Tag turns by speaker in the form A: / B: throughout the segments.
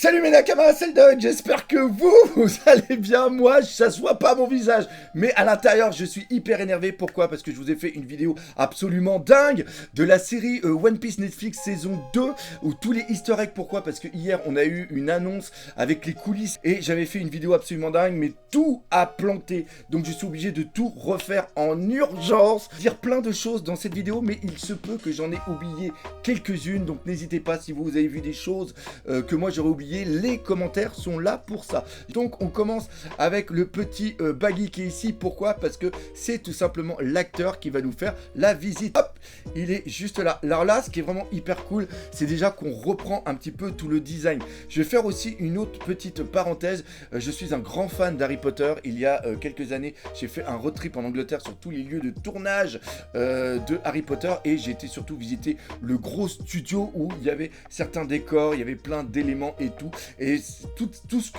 A: Salut mes nakamas, c'est le Doug, j'espère que vous allez bien. Moi, ça se voit pas mon visage, mais à l'intérieur, je suis hyper énervé. Pourquoi? Parce que je vous ai fait une vidéo absolument dingue de la série One Piece Netflix saison 2, où tous les easter eggs. Pourquoi? Parce que hier, on a eu une annonce avec les coulisses, et j'avais fait une vidéo absolument dingue, mais tout a planté. Donc je suis obligé de tout refaire en urgence, dire plein de choses dans cette vidéo, mais il se peut que j'en ai oublié quelques-unes. Donc n'hésitez pas, si vous avez vu des choses que moi j'aurais oublié, les commentaires sont là pour ça. Donc on commence avec le petit Baggy qui est ici. Pourquoi? Parce que c'est tout simplement l'acteur qui va nous faire la visite. Hop, il est juste là. Alors là, ce qui est vraiment hyper cool, c'est déjà qu'on reprend un petit peu tout le design. Je vais faire aussi une autre petite parenthèse. Je suis un grand fan d'Harry Potter. Il y a quelques années, j'ai fait un road trip en Angleterre sur tous les lieux de tournage de Harry Potter, et j'ai été surtout visiter le gros studio où il y avait certains décors, il y avait plein d'éléments et tout. Et tout ce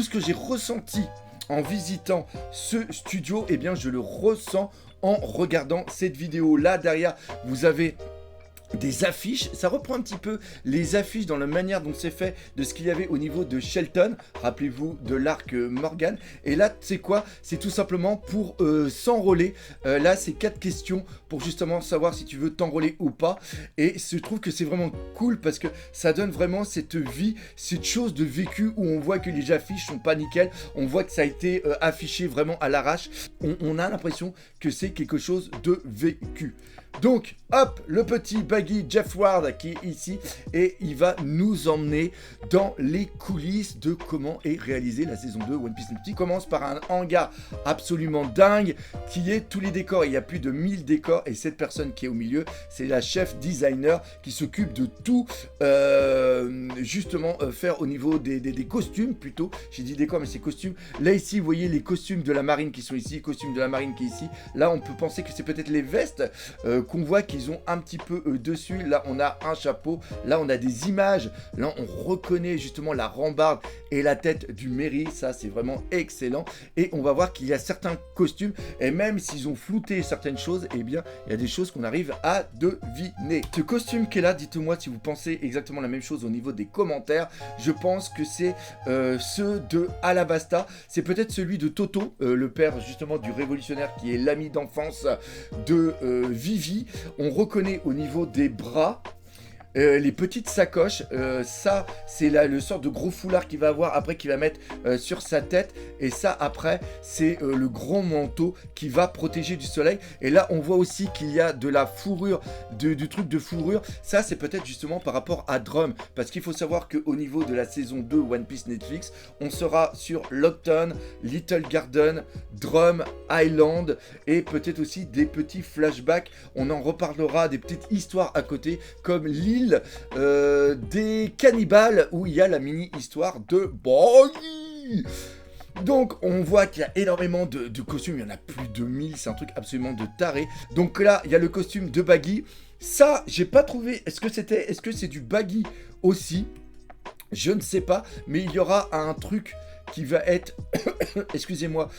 A: que j'ai ressenti en visitant ce studio, eh bien je le ressens en regardant cette vidéo. Là derrière, vous avez des affiches, ça reprend un petit peu les affiches dans la manière dont c'est fait de ce qu'il y avait au niveau de Shelton, rappelez-vous de l'arc Morgan. Et là c'est quoi? C'est tout simplement pour s'enrôler. Là c'est 4 questions pour justement savoir si tu veux t'enrôler ou pas, et je trouve que c'est vraiment cool parce que ça donne vraiment cette vie, cette chose de vécu où on voit que les affiches sont pas nickel, on voit que ça a été affiché vraiment à l'arrache, on a l'impression que c'est quelque chose de vécu. Donc hop, le petit Baggy Jeff Ward qui est ici, et il va nous emmener dans les coulisses de comment est réalisée la saison 2 One Piece Netflix. Il commence par un hangar absolument dingue qui est tous les décors. Il y a plus de 1000 décors, et cette personne qui est au milieu, c'est la chef designer qui s'occupe de tout justement faire au niveau des costumes plutôt. J'ai dit décors mais c'est costumes. Là ici vous voyez les costumes de la marine qui sont ici, costumes de la marine qui est ici. Là on peut penser que c'est peut-être les vestes qu'on voit qu'ils ont un petit peu dessus. Là on a un chapeau, là on a des images, là on reconnaît justement la rambarde et la tête du Merry. Ça c'est vraiment excellent, et on va voir qu'il y a certains costumes, et même s'ils ont flouté certaines choses, eh bien il y a des choses qu'on arrive à deviner. Ce costume qui est là, dites-moi si vous pensez exactement la même chose au niveau des commentaires. Je pense que c'est ceux de Alabasta, c'est peut-être celui de Toto, le père justement du révolutionnaire qui est l'ami d'enfance de Vivi. On reconnaît au niveau des bras les petites sacoches, ça c'est le sort de gros foulard qu'il va avoir après, qu'il va mettre sur sa tête, et ça après c'est le gros manteau qui va protéger du soleil. Et là on voit aussi qu'il y a de la fourrure, du truc de fourrure. Ça c'est peut-être justement par rapport à Drum, parce qu'il faut savoir qu'au niveau de la saison 2 One Piece Netflix, on sera sur Lockton, Little Garden, Drum Island, et peut-être aussi des petits flashbacks. On en reparlera, des petites histoires à côté comme l'île des cannibales, où il y a la mini-histoire de Baggy. Donc on voit qu'il y a énormément de costumes, il y en a plus de 1000, c'est un truc absolument de taré. Donc là il y a le costume de Baggy, ça j'ai pas trouvé, est-ce que c'est du Baggy aussi? Je ne sais pas, mais il y aura un truc qui va être, excusez-moi,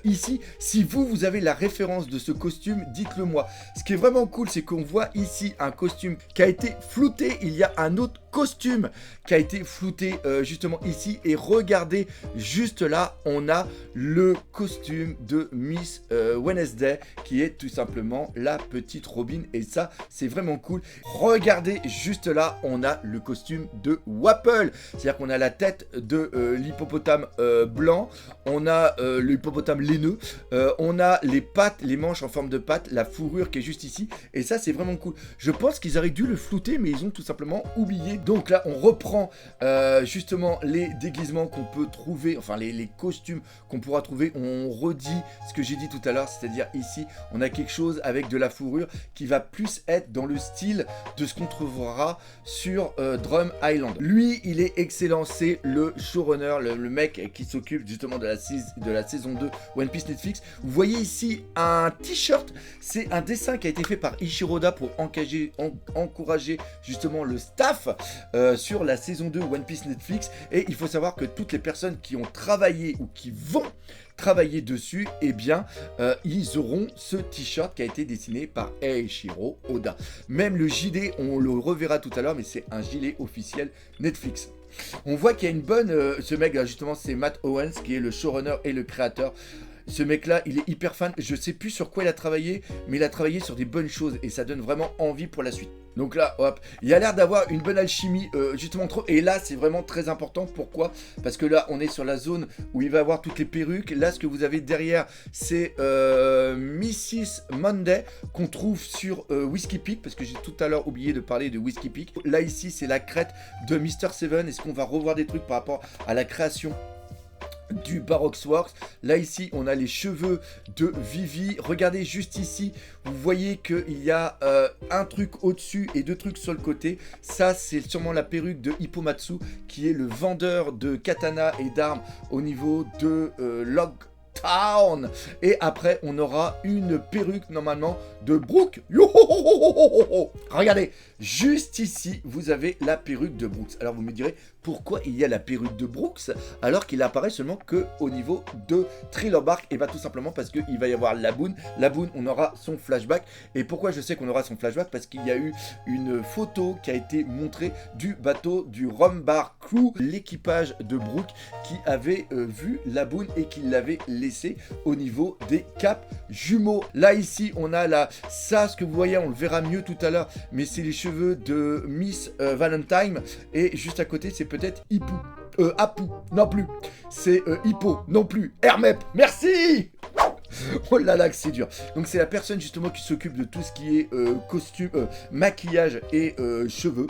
A: ici. Si vous avez la référence de ce costume, dites-le moi. Ce qui est vraiment cool, c'est qu'on voit ici un costume qui a été flouté. Il y a un autre costume qui a été flouté justement ici. Et regardez, juste là, on a le costume de Miss Wednesday, qui est tout simplement la petite Robin. Et ça, c'est vraiment cool. Regardez, juste là, on a le costume de Wapple. C'est-à-dire qu'on a la tête de l'hippopotame blanc, on a l'hippopotame laineux, on a les pattes, les manches en forme de pattes, la fourrure qui est juste ici, et ça c'est vraiment cool. Je pense qu'ils auraient dû le flouter, mais ils ont tout simplement oublié. Donc là on reprend justement les déguisements qu'on peut trouver, enfin les costumes qu'on pourra trouver. On redit ce que j'ai dit tout à l'heure, c'est-à-dire ici on a quelque chose avec de la fourrure qui va plus être dans le style de ce qu'on trouvera sur Drum Island. Lui il est excellent, c'est le showrunner, le mec qui s'occupe justement de la saison 2 One Piece Netflix. Vous voyez ici un t-shirt, c'est un dessin qui a été fait par Ishiroda pour encourager justement le staff sur la saison 2 One Piece Netflix. Et il faut savoir que toutes les personnes qui ont travaillé ou qui vont travailler dessus, eh bien, ils auront ce t-shirt qui a été dessiné par Eiichiro Oda. Même le gilet, on le reverra tout à l'heure, mais c'est un gilet officiel Netflix. On voit qu'il y a une bonne... ce mec, là, justement, c'est Matt Owens, qui est le showrunner et le créateur. Ce mec-là, il est hyper fan. Je sais plus sur quoi il a travaillé, mais il a travaillé sur des bonnes choses et ça donne vraiment envie pour la suite. Donc là, hop, il y a l'air d'avoir une bonne alchimie, justement trop. Et là, c'est vraiment très important. Pourquoi? Parce que là, on est sur la zone où il va y avoir toutes les perruques. Là, ce que vous avez derrière, c'est Mrs. Monday qu'on trouve sur Whiskey Peak, parce que j'ai tout à l'heure oublié de parler de Whiskey Peak. Là, ici, c'est la crête de Mr. Seven. Est-ce qu'on va revoir des trucs par rapport à la création du Baroque Works? Là ici on a les cheveux de Vivi. Regardez juste ici, vous voyez qu'il y a un truc au-dessus et deux trucs sur le côté. Ça c'est sûrement la perruque de Hippomatsu, qui est le vendeur de katana et d'armes au niveau de Locktown. Et après on aura une perruque normalement de Brooke. Regardez, juste ici vous avez la perruque de Brooks. Alors vous me direz, pourquoi il y a la perruque de Brooks alors qu'il apparaît seulement que au niveau de Thriller Bark? Et bien tout simplement parce qu'il va y avoir Laboon. Laboon, on aura son flashback. Et pourquoi je sais qu'on aura son flashback? Parce qu'il y a eu une photo qui a été montrée du bateau du Rum Bar Crew, l'équipage de Brooke qui avait vu Laboon et qui l'avait laissé au niveau des caps jumeaux. Là ici on a ça, ce que vous voyez, on le verra mieux tout à l'heure, mais c'est les cheveux de Miss Valentine. Et juste à côté c'est peut-être Apu, non plus. C'est Hippo, non plus. Hermep, merci. Oh là là, que c'est dur. Donc c'est la personne justement qui s'occupe de tout ce qui est costume, maquillage et cheveux.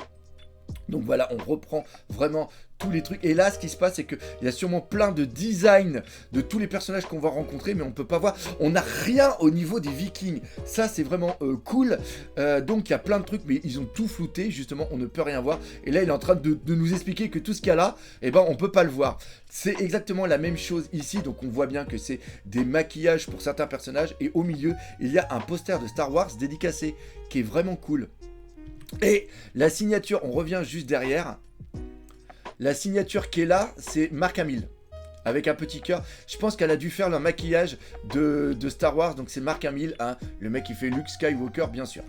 A: Donc voilà, on reprend vraiment tous les trucs. Et là, ce qui se passe, c'est qu'il y a sûrement plein de designs de tous les personnages qu'on va rencontrer, mais on peut pas voir. On n'a rien au niveau des Vikings. Ça, c'est vraiment cool. Donc, il y a plein de trucs, mais ils ont tout flouté. Justement, on ne peut rien voir. Et là, il est en train de nous expliquer que tout ce qu'il y a là, eh ben, on peut pas le voir. C'est exactement la même chose ici. Donc, on voit bien que c'est des maquillages pour certains personnages. Et au milieu, il y a un poster de Star Wars dédicacé, qui est vraiment cool. Et la signature, on revient juste derrière. La signature qui est là, c'est Mark Hamill. Avec un petit cœur. Je pense qu'elle a dû faire le maquillage de Star Wars. Donc c'est Mark Hamill, hein, le mec qui fait Luke Skywalker, bien sûr.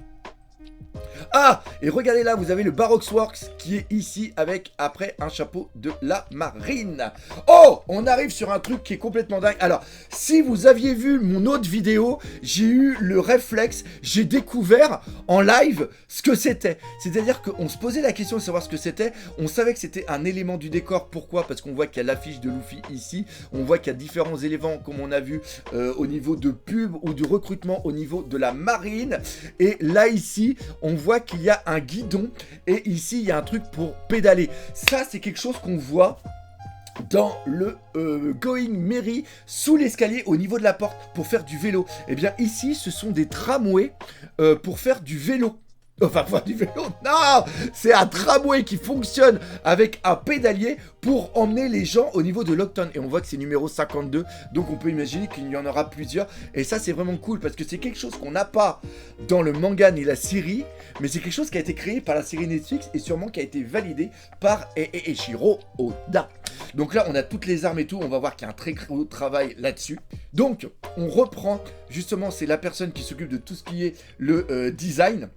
A: Ah, et regardez là, vous avez le Baroque Works qui est ici avec après un chapeau de la marine. Oh, on arrive sur un truc qui est complètement dingue. Alors, si vous aviez vu mon autre vidéo, j'ai eu le réflexe, j'ai découvert en live ce que c'était. C'est-à-dire qu'on se posait la question de savoir ce que c'était. On savait que c'était un élément du décor. Pourquoi? Parce qu'on voit qu'il y a l'affiche de Luffy ici. On voit qu'il y a différents éléments, comme on a vu au niveau de pub ou du recrutement au niveau de la marine. Et là, ici, on voit qu'il y a un guidon et ici il y a un truc pour pédaler. Ça c'est quelque chose qu'on voit dans le Going Merry sous l'escalier au niveau de la porte pour faire du vélo. Et bien ici ce sont des tramways pour faire du vélo. Enfin, faire du vélo, non, c'est un tramway qui fonctionne avec un pédalier pour emmener les gens au niveau de Locktown. Et on voit que c'est numéro 52, donc on peut imaginer qu'il y en aura plusieurs. Et ça, c'est vraiment cool parce que c'est quelque chose qu'on n'a pas dans le manga ni la série, mais c'est quelque chose qui a été créé par la série Netflix et sûrement qui a été validé par Eiichiro Oda. Donc là, on a toutes les armes et tout, on va voir qu'il y a un très gros travail là-dessus. Donc, on reprend, justement, c'est la personne qui s'occupe de tout ce qui est le design.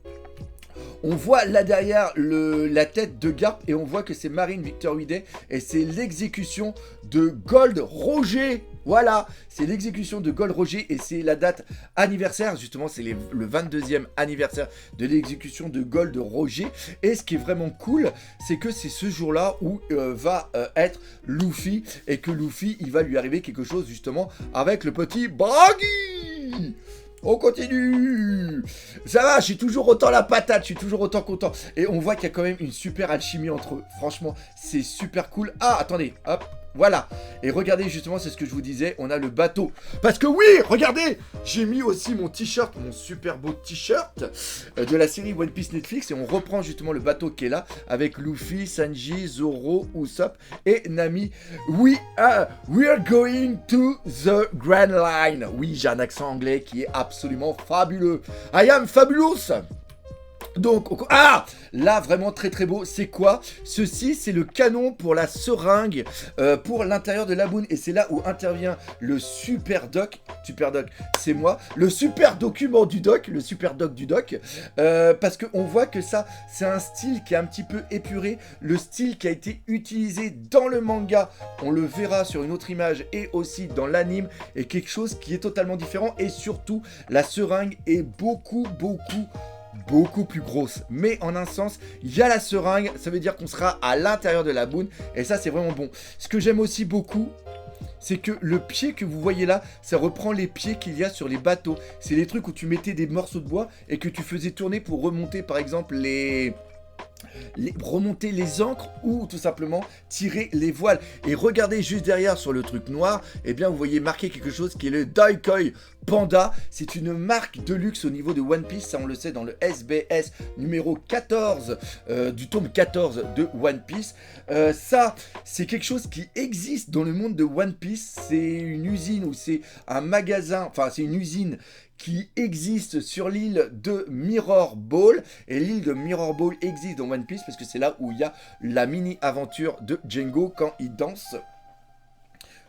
A: On voit là derrière la tête de Garp et on voit que c'est Marine Victor Huidet et c'est l'exécution de Gold Roger. Voilà, c'est l'exécution de Gold Roger et c'est la date anniversaire, justement c'est le 22e anniversaire de l'exécution de Gold Roger. Et ce qui est vraiment cool, c'est que c'est ce jour-là où va être Luffy et que Luffy, il va lui arriver quelque chose justement avec le petit Bragi. On continue. Ça va, je suis toujours autant la patate, je suis toujours autant content. Et on voit qu'il y a quand même une super alchimie entre eux. Franchement, c'est super cool. Ah, attendez, hop, voilà. Et regardez, justement, c'est ce que je vous disais, on a le bateau. Parce que oui, regardez, j'ai mis aussi mon t-shirt, mon super beau t-shirt de la série One Piece Netflix. Et on reprend justement le bateau qui est là, avec Luffy, Sanji, Zoro, Usopp et Nami. We are going to the Grand Line. Oui, j'ai un accent anglais qui est absolument fabuleux. I am fabulous. Donc, ah, là vraiment très très beau, c'est quoi? Ceci c'est le canon pour la seringue, pour l'intérieur de la boune, et c'est là où intervient le super doc c'est moi, le super document du doc, le super doc du doc, parce qu'on voit que ça c'est un style qui est un petit peu épuré, le style qui a été utilisé dans le manga, on le verra sur une autre image, et aussi dans l'anime, est quelque chose qui est totalement différent, et surtout la seringue est beaucoup plus grosse, mais en un sens, il y a la seringue, ça veut dire qu'on sera à l'intérieur de la boune, et ça c'est vraiment bon. Ce que j'aime aussi beaucoup, c'est que le pied que vous voyez là, ça reprend les pieds qu'il y a sur les bateaux. C'est les trucs où tu mettais des morceaux de bois et que tu faisais tourner pour remonter par exemple remonter les ancres ou tout simplement tirer les voiles. Et regardez juste derrière sur le truc noir, et bien vous voyez marqué quelque chose qui est le Daikoi Panda. C'est une marque de luxe au niveau de One Piece, ça on le sait dans le SBS numéro 14 du tome 14 de One Piece. Ça c'est quelque chose qui existe dans le monde de One Piece, c'est une usine ou c'est un magasin, enfin c'est une usine qui existe sur l'île de Mirror Ball, et l'île de Mirror Ball existe dans One Piece parce que c'est là où il y a la mini-aventure de Django quand il danse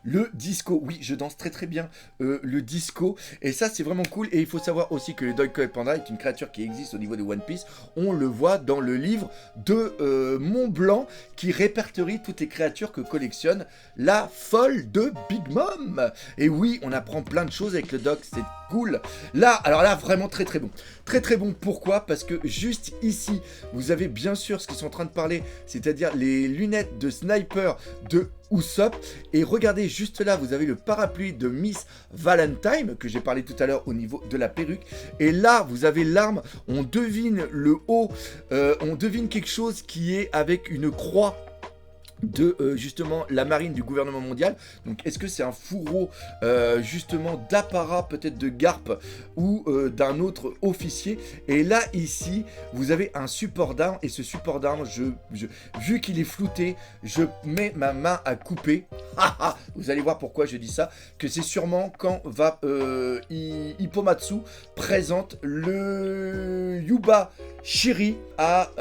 A: le disco. Oui, je danse très très bien le disco, et ça c'est vraiment cool. Et il faut savoir aussi que le Daikoi Panda est une créature qui existe au niveau de One Piece. On le voit dans le livre de Mont Blanc qui répertorie toutes les créatures que collectionne la folle de Big Mom. Et oui, on apprend plein de choses avec le doc, c'est cool. Là, alors là, vraiment très très bon. Très très bon, pourquoi? Parce que juste ici, vous avez bien sûr ce qu'ils sont en train de parler, c'est-à-dire les lunettes de sniper de Usopp. Et regardez, juste là, vous avez le parapluie de Miss Valentine, que j'ai parlé tout à l'heure au niveau de la perruque. Et là, vous avez l'arme, on devine le haut, on devine quelque chose qui est avec une croix de justement la marine du gouvernement mondial. Donc est-ce que c'est un fourreau justement d'apparat, peut-être de Garp ou d'un autre officier? Et là ici vous avez un support d'armes, et ce support d'armes, vu qu'il est flouté, je mets ma main à couper. Vous allez voir pourquoi je dis ça, que c'est sûrement quand va Hippomatsu présente le Yuba Shiri à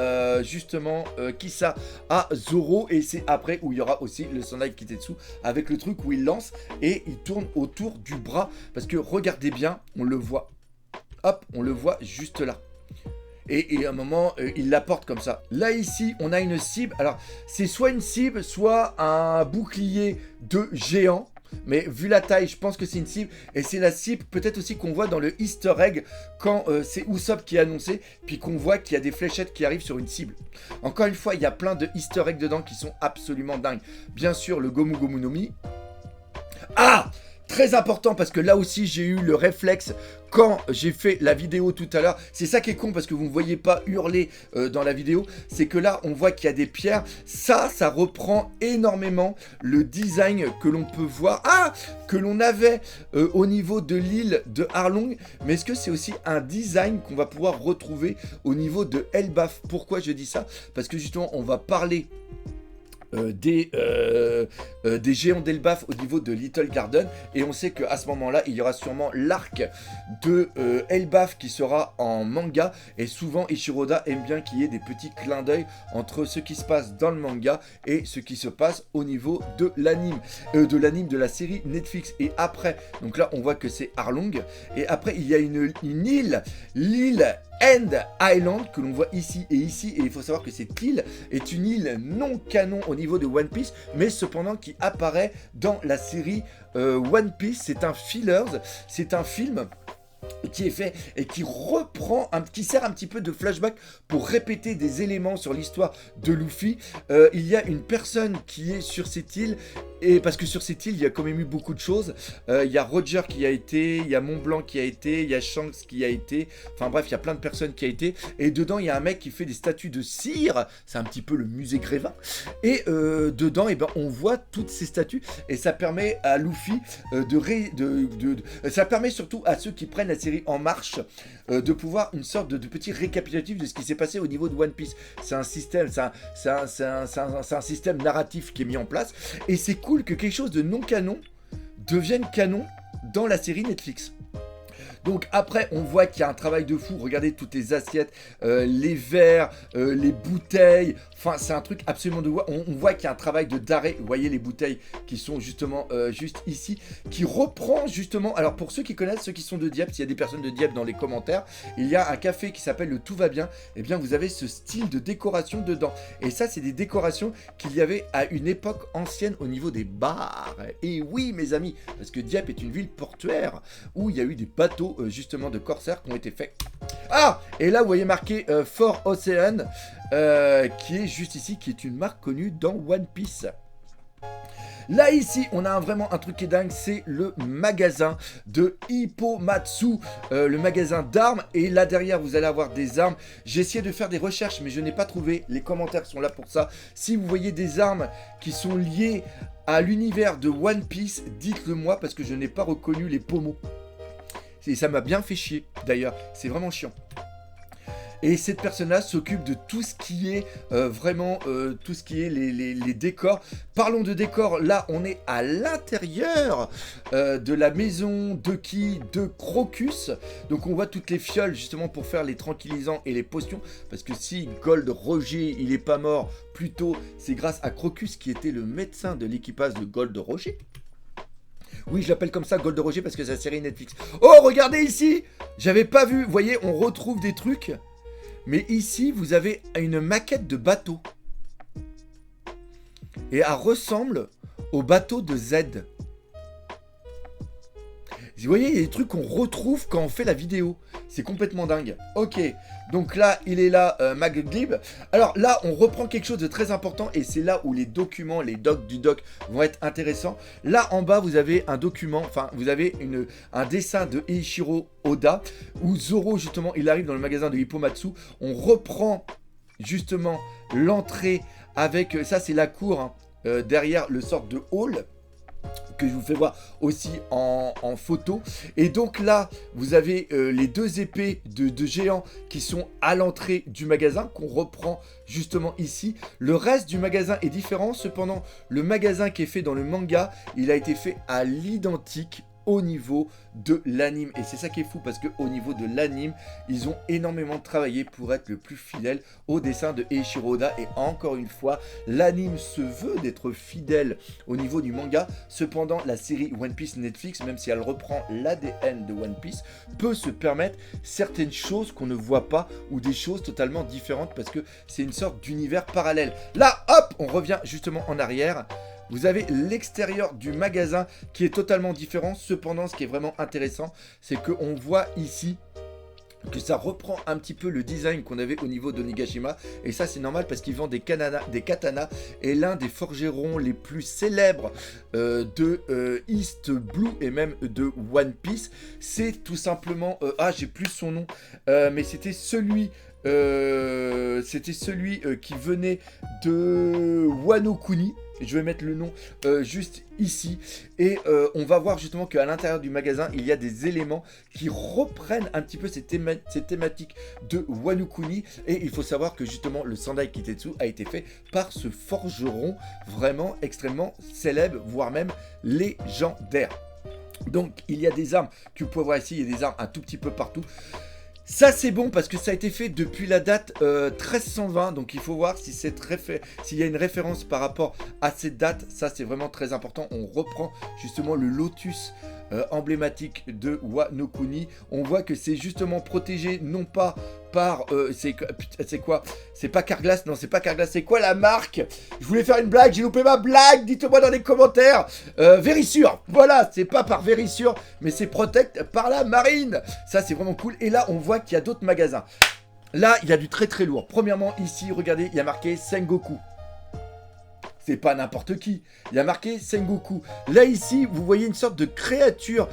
A: justement Kissa à Zoro, et c'est après où il y aura aussi le Sandai Kitetsu avec le truc où il lance et il tourne autour du bras, parce que regardez bien, on le voit, hop, on le voit juste là. Et à un moment, il la porte comme ça. Là, ici, on a une cible. Alors, c'est soit une cible, soit un bouclier de géant. Mais vu la taille, je pense que c'est une cible. Et c'est la cible peut-être aussi qu'on voit dans le easter egg quand c'est Usopp qui est annoncé, puis qu'on voit qu'il y a des fléchettes qui arrivent sur une cible. Encore une fois, il y a plein de easter eggs dedans qui sont absolument dingues. Bien sûr, le Gomu Gomu no Mi. Ah! Très important, parce que là aussi j'ai eu le réflexe quand j'ai fait la vidéo tout à l'heure. C'est ça qui est con, parce que vous ne voyez pas hurler dans la vidéo. C'est que là on voit qu'il y a des pierres. Ça reprend énormément le design que l'on peut voir. Ah, que l'on avait au niveau de l'île de Arlong. Mais est-ce que c'est aussi un design qu'on va pouvoir retrouver au niveau de Elbaf? Pourquoi je dis ça? Parce que justement on va parler des géants d'Elbaf au niveau de Little Garden, et on sait qu'à ce moment-là, il y aura sûrement l'arc de Elbaf qui sera en manga, et souvent Ishiroda aime bien qu'il y ait des petits clins d'œil entre ce qui se passe dans le manga et ce qui se passe au niveau de l'anime, de la série Netflix. Et après, donc là, on voit que c'est Arlong, et après, il y a une île, l'île End Island, que l'on voit ici, et il faut savoir que cette île est une île non canon au niveau de One Piece, mais cependant qui apparaît dans la série One Piece. C'est un fillers, c'est un film qui est fait et qui reprend, qui sert un petit peu de flashback pour répéter des éléments sur l'histoire de Luffy. Il y a une personne qui est sur cette île, et parce que sur cette île il y a quand même eu beaucoup de choses. Il y a Roger qui a été, il y a Mont Blanc qui a été, il y a Shanks qui a été, enfin bref, il y a plein de personnes qui a été, et dedans il y a un mec qui fait des statues de cire, c'est un petit peu le musée Grévin, et dedans on voit toutes ces statues, et ça permet à Luffy ça permet surtout à ceux qui prennent la série en marche de pouvoir une sorte de petit récapitulatif de ce qui s'est passé au niveau de One Piece. C'est un système, c'est un système narratif qui est mis en place, et c'est cool que quelque chose de non canon devienne canon dans la série Netflix. Donc après, on voit qu'il y a un travail de fou. Regardez toutes les assiettes, les verres, les bouteilles. Enfin, c'est un truc absolument de... On voit qu'il y a un travail de d'arrêt. Vous voyez les bouteilles qui sont justement juste ici, qui reprend justement... Alors pour ceux qui connaissent, ceux qui sont de Dieppe, s'il y a des personnes de Dieppe dans les commentaires, il y a un café qui s'appelle le Tout va bien. Eh bien, vous avez ce style de décoration dedans. Et ça, c'est des décorations qu'il y avait à une époque ancienne au niveau des bars. Et oui, mes amis, parce que Dieppe est une ville portuaire où il y a eu des bateaux justement de corsaires qui ont été faits. Ah! Et là, vous voyez marqué Fort Ocean, qui est juste ici, qui est une marque connue dans One Piece. Là, ici, on a vraiment un truc qui est dingue, c'est le magasin de Hippomatsu, le magasin d'armes. Et là, derrière, vous allez avoir des armes. J'ai essayé de faire des recherches, mais je n'ai pas trouvé. Les commentaires sont là pour ça. Si vous voyez des armes qui sont liées à l'univers de One Piece, dites-le moi, parce que je n'ai pas reconnu les pommeaux. Et ça m'a bien fait chier, d'ailleurs. C'est vraiment chiant. Et cette personne-là s'occupe de tout ce qui est vraiment, tout ce qui est les décors. Parlons de décors, là on est à l'intérieur de la maison de Crocus. Donc on voit toutes les fioles justement pour faire les tranquillisants et les potions. Parce que si Gold Roger il est pas mort plus tôt, c'est grâce à Crocus qui était le médecin de l'équipage de Gold Roger. Oui, je l'appelle comme ça, Gold Roger, parce que c'est la série Netflix. Oh, regardez ici! J'avais pas vu. Vous voyez, on retrouve des trucs. Mais ici, vous avez une maquette de bateau. Et elle ressemble au bateau de Z. Vous voyez, il y a des trucs qu'on retrouve quand on fait la vidéo. C'est complètement dingue. Ok, donc là, il est là, MacGlib. Alors là, on reprend quelque chose de très important. Et c'est là où les documents, les docs du doc vont être intéressants. Là, en bas, vous avez un document, enfin, vous avez un dessin de Eiichiro Oda. Où Zoro, justement, il arrive dans le magasin de Hippomatsu. On reprend, justement, l'entrée avec... Ça, c'est la cour, hein, derrière le sort de hall. Que je vous fais voir aussi en photo. Et donc là, vous avez les deux épées de géants qui sont à l'entrée du magasin, qu'on reprend justement ici. Le reste du magasin est différent. Cependant, le magasin qui est fait dans le manga, il a été fait à l'identique au niveau de l'anime. Et c'est ça qui est fou, parce qu'au niveau de l'anime, ils ont énormément travaillé pour être le plus fidèle au dessin de Eiichiro Oda. Et encore une fois, l'anime se veut d'être fidèle au niveau du manga. Cependant, la série One Piece Netflix, même si elle reprend l'ADN de One Piece, peut se permettre certaines choses qu'on ne voit pas, ou des choses totalement différentes, parce que c'est une sorte d'univers parallèle. Là, hop, on revient justement en arrière. Vous avez l'extérieur du magasin qui est totalement différent. Cependant, ce qui est vraiment intéressant, c'est qu'on voit ici que ça reprend un petit peu le design qu'on avait au niveau d'Onigashima. Et ça, c'est normal parce qu'ils vendent des katanas. Et l'un des forgerons les plus célèbres de East Blue et même de One Piece, c'est tout simplement... j'ai plus son nom. Mais c'était celui... qui venait de Wano Kuni. Je vais mettre le nom juste ici. Et on va voir justement qu'à l'intérieur du magasin, il y a des éléments qui reprennent un petit peu ces thématiques de Wano Kuni. Et il faut savoir que justement, le Sendai Kitetsu a été fait par ce forgeron vraiment extrêmement célèbre, voire même légendaire. Donc, il y a des armes que vous pouvez voir ici. Il y a des armes un tout petit peu partout. Ça, c'est bon parce que ça a été fait depuis la date 1320. Donc, il faut voir si s'il y a une référence par rapport à cette date. Ça, c'est vraiment très important. On reprend justement le lotus emblématique de Wano Kuni. On voit que c'est justement protégé non pas par... c'est quoi? C'est pas Carglass? Non, c'est pas Carglass. C'est quoi la marque? Je voulais faire une blague, j'ai loupé ma blague. Dites-moi dans les commentaires. Vérissure. Voilà, c'est pas par Vérissure, mais c'est Protect par la marine. Ça, c'est vraiment cool. Et là, on voit qu'il y a d'autres magasins. Là, il y a du très très lourd. Premièrement, ici, regardez, il y a marqué Sengoku. C'est pas n'importe qui. Il y a marqué Sengoku. Là, ici, vous voyez une sorte de créature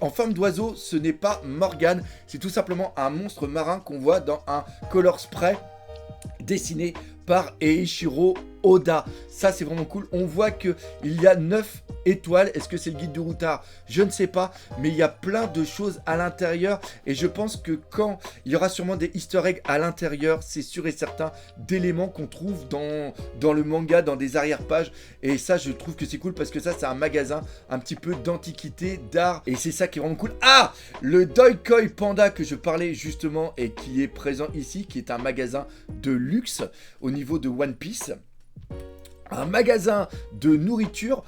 A: en forme d'oiseau. Ce n'est pas Morgan. C'est tout simplement un monstre marin qu'on voit dans un color spray dessiné par Eiichiro Oda. Ça, c'est vraiment cool. On voit qu'il y a 9 étoiles. Est-ce que c'est le guide du routard? Je ne sais pas. Mais il y a plein de choses à l'intérieur. Et je pense que quand il y aura sûrement des easter eggs à l'intérieur, c'est sûr et certain, d'éléments qu'on trouve dans le manga, dans des arrière-pages. Et ça, je trouve que c'est cool parce que ça, c'est un magasin un petit peu d'antiquité, d'art. Et c'est ça qui est vraiment cool. Ah! Le Doikoi Panda que je parlais justement et qui est présent ici, qui est un magasin de luxe au niveau de One Piece. Un magasin de nourriture,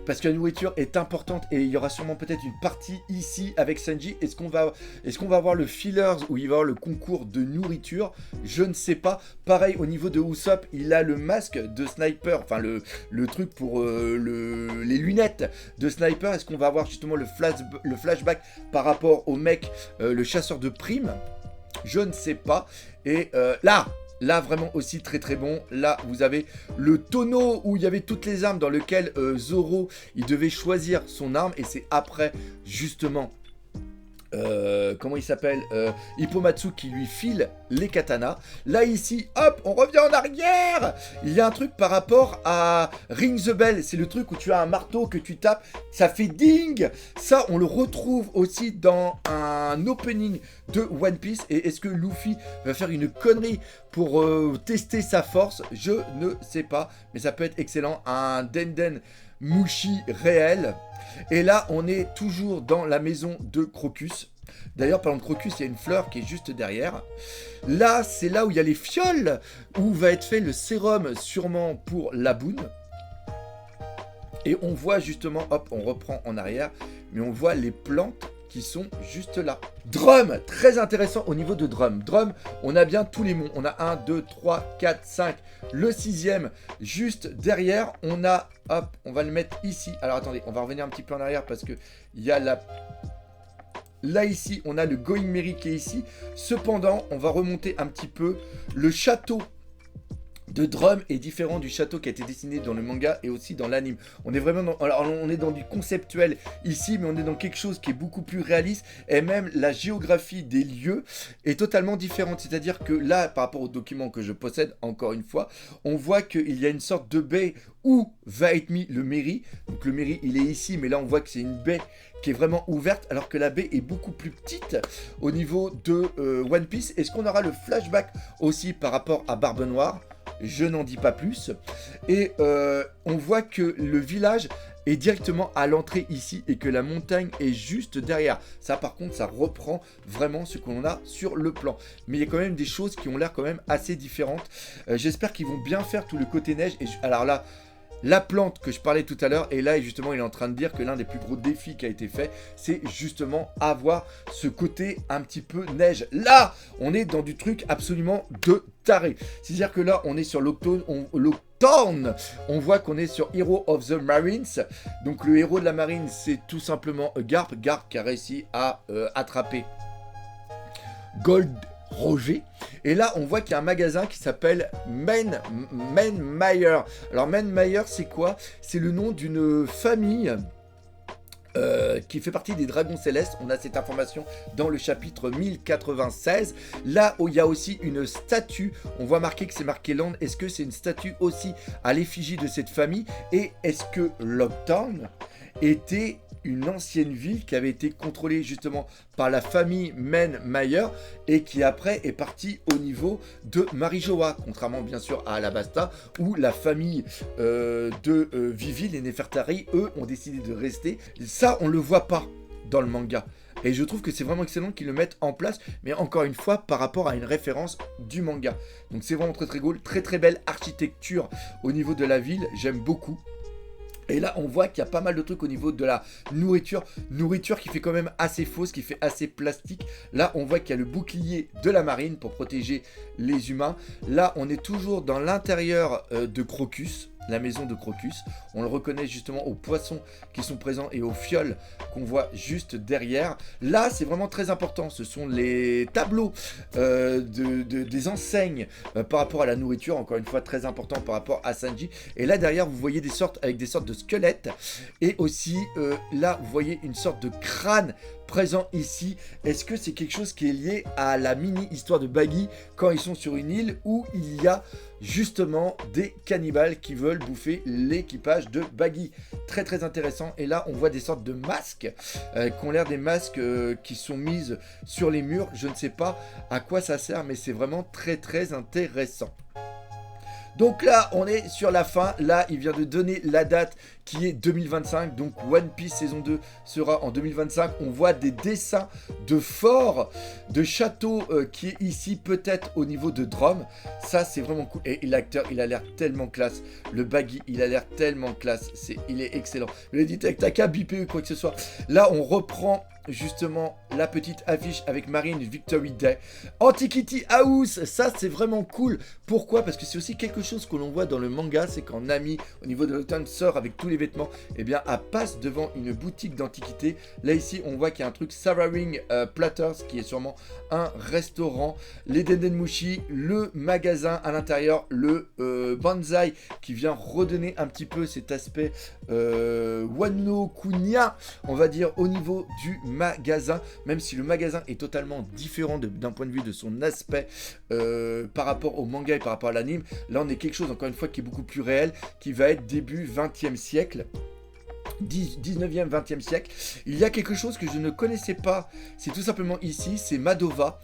A: parce que la nourriture est importante et il y aura sûrement peut-être une partie ici avec Sanji. Est-ce qu'on va avoir le fillers où il va y avoir le concours de nourriture? Je ne sais pas. Pareil, au niveau de Usopp, il a le masque de sniper, enfin le truc pour les lunettes de sniper. Est-ce qu'on va avoir justement le flashback par rapport au mec, le chasseur de primes? Je ne sais pas. Et là, vraiment aussi très très bon. Là, vous avez le tonneau où il y avait toutes les armes dans lequel Zoro, il devait choisir son arme. Et c'est après, justement, comment il s'appelle, Hippomatsu qui lui file les katanas. Là, ici, hop, on revient en arrière. Il y a un truc par rapport à Ring the Bell. C'est le truc où tu as un marteau que tu tapes. Ça fait ding. Ça, on le retrouve aussi dans un opening de One Piece. Et est-ce que Luffy va faire une connerie pour tester sa force? Je ne sais pas. Mais ça peut être excellent. Un Denden Mushi réel. Et là, on est toujours dans la maison de Crocus. D'ailleurs, parlant de Crocus, il y a une fleur qui est juste derrière. Là, c'est là où il y a les fioles, où va être fait le sérum sûrement pour la boune. Et on voit justement, hop, on reprend en arrière, mais on voit les plantes qui sont juste là. Drum, très intéressant au niveau de Drum. Drum, on a bien tous les monts. On a 1, 2, 3, 4, 5. Le 6e, juste derrière, on a, hop, on va le mettre ici. Alors attendez, on va revenir un petit peu en arrière parce que il y a la... Là, ici, on a le Going Merry qui est ici. Cependant, on va remonter un petit peu. Le château de Drum est différent du château qui a été dessiné dans le manga et aussi dans l'anime. On est vraiment dans, alors on est dans du conceptuel ici, mais on est dans quelque chose qui est beaucoup plus réaliste et même la géographie des lieux est totalement différente. C'est-à-dire que là, par rapport au document que je possède, encore une fois, on voit qu'il y a une sorte de baie où va être mis le Merry. Donc le Merry, il est ici, mais là on voit que c'est une baie qui est vraiment ouverte, alors que la baie est beaucoup plus petite au niveau de One Piece. Est-ce qu'on aura le flashback aussi par rapport à Barbe Noire? Je n'en dis pas plus. Et on voit que le village est directement à l'entrée ici et que la montagne est juste derrière. Ça, par contre, ça reprend vraiment ce qu'on a sur le plan. Mais il y a quand même des choses qui ont l'air quand même assez différentes. J'espère qu'ils vont bien faire tout le côté neige. Et alors là, la plante que je parlais tout à l'heure, et là justement il est en train de dire que l'un des plus gros défis qui a été fait, c'est justement avoir ce côté un petit peu neige. Là, on est dans du truc absolument de taré. C'est-à-dire que là, on est sur l'Octone, on voit qu'on est sur Hero of the Marines. Donc le héros de la marine, c'est tout simplement Garp. Garp qui a réussi à attraper Gold Roger. Et là, on voit qu'il y a un magasin qui s'appelle Menmeyer. Alors, Menmeyer, c'est quoi? C'est le nom d'une famille qui fait partie des Dragons Célestes. On a cette information dans le chapitre 1096. Là où il y a aussi une statue, on voit marqué que c'est marqué Land. Est-ce que c'est une statue aussi à l'effigie de cette famille? Et est-ce que Lockdown était une ancienne ville qui avait été contrôlée justement par la famille Menmeyer et qui après est partie au niveau de Marijoa, contrairement bien sûr à Alabasta où la famille de Vivi, les Nefertari, eux ont décidé de rester. Ça, on le voit pas dans le manga. Et je trouve que c'est vraiment excellent qu'ils le mettent en place, mais encore une fois, par rapport à une référence du manga. Donc c'est vraiment très très cool, très très belle architecture au niveau de la ville, j'aime beaucoup. Et là, on voit qu'il y a pas mal de trucs au niveau de la nourriture. Nourriture qui fait quand même assez fausse, qui fait assez plastique. Là, on voit qu'il y a le bouclier de la marine pour protéger les humains. Là, on est toujours dans l'intérieur de Crocus, la maison de Crocus. On le reconnaît justement aux poissons qui sont présents et aux fioles qu'on voit juste derrière. Là, c'est vraiment très important. Ce sont les tableaux des enseignes par rapport à la nourriture. Encore une fois, très important par rapport à Sanji. Et là, derrière, vous voyez des sortes de squelettes. Et aussi, là, vous voyez une sorte de crâne présent ici, est-ce que c'est quelque chose qui est lié à la mini-histoire de Baggy quand ils sont sur une île où il y a justement des cannibales qui veulent bouffer l'équipage de Baggy? Très très intéressant. Et là on voit des sortes de masques qui ont l'air des masques qui sont mises sur les murs. Je ne sais pas à quoi ça sert, mais c'est vraiment très très intéressant. Donc là, on est sur la fin. Là, il vient de donner la date qui est 2025. Donc One Piece saison 2 sera en 2025. On voit des dessins de forts, de châteaux qui est ici, peut-être au niveau de Drum. Ça, c'est vraiment cool. Et l'acteur, il a l'air tellement classe. Le Baggy, il a l'air tellement classe. Il est excellent. Le dit t'as qu'à biper ou quoi que ce soit. Là, on reprend justement la petite affiche avec Marine Victory Day. Antiquity House, ça c'est vraiment cool. Pourquoi? Parce que c'est aussi quelque chose que l'on voit dans le manga, c'est quand Nami, au niveau de l'automne, sort avec tous les vêtements, et bien elle passe devant une boutique d'antiquité. Là ici on voit qu'il y a un truc Sarawing Platters qui est sûrement un restaurant. Les Dendenmushi, le magasin à l'intérieur, le Banzai qui vient redonner un petit peu cet aspect Wano Kunya, on va dire, au niveau du magasin, même si le magasin est totalement différent d'un point de vue de son aspect par rapport au manga et par rapport à l'anime. Là on est quelque chose encore une fois qui est beaucoup plus réel, qui va être début 20e siècle, 19e, 20e siècle. Il y a quelque chose que je ne connaissais pas, c'est tout simplement ici, c'est Madova,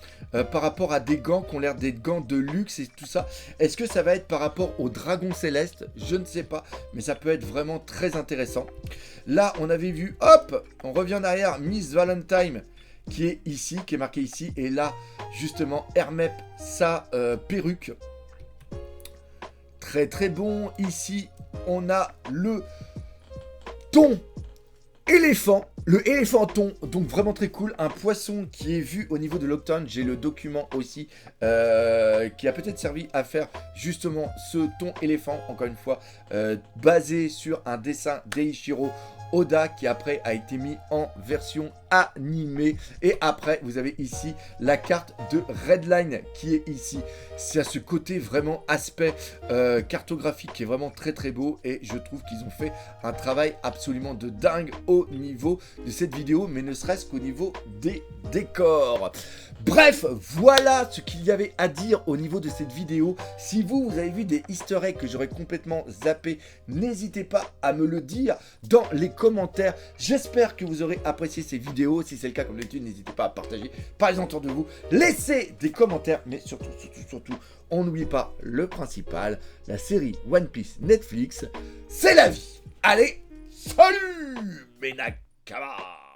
A: par rapport à des gants qui ont l'air des gants de luxe et tout ça. Est-ce que ça va être par rapport au dragon céleste? Je ne sais pas, mais ça peut être vraiment très intéressant. Là, on avait vu, hop, on revient en arrière, Miss Valentine, qui est ici, qui est marqué ici, et là, justement, Hermep, sa perruque. Très très bon. Ici, on a le thon éléphant, le éléphanton, donc vraiment très cool, un poisson qui est vu au niveau de l'Octone. J'ai le document aussi qui a peut-être servi à faire justement ce thon éléphant, encore une fois, basé sur un dessin d'Eiichiro Oda qui après a été mis en version animée. Et après vous avez ici la carte de Redline qui est ici. C'est à ce côté vraiment aspect cartographique qui est vraiment très très beau, et je trouve qu'ils ont fait un travail absolument de dingue au niveau de cette vidéo, mais ne serait-ce qu'au niveau des décors. Bref, voilà ce qu'il y avait à dire au niveau de cette vidéo. Si vous avez vu des easter eggs que j'aurais complètement zappé, n'hésitez pas à me le dire dans les commentaires. J'espère que vous aurez apprécié ces vidéos. Si c'est le cas, comme d'habitude, n'hésitez pas à partager, parlez autour de vous, laissez des commentaires, mais surtout, on n'oublie pas le principal, la série One Piece Netflix, c'est la vie. Allez, salut mes Nakama!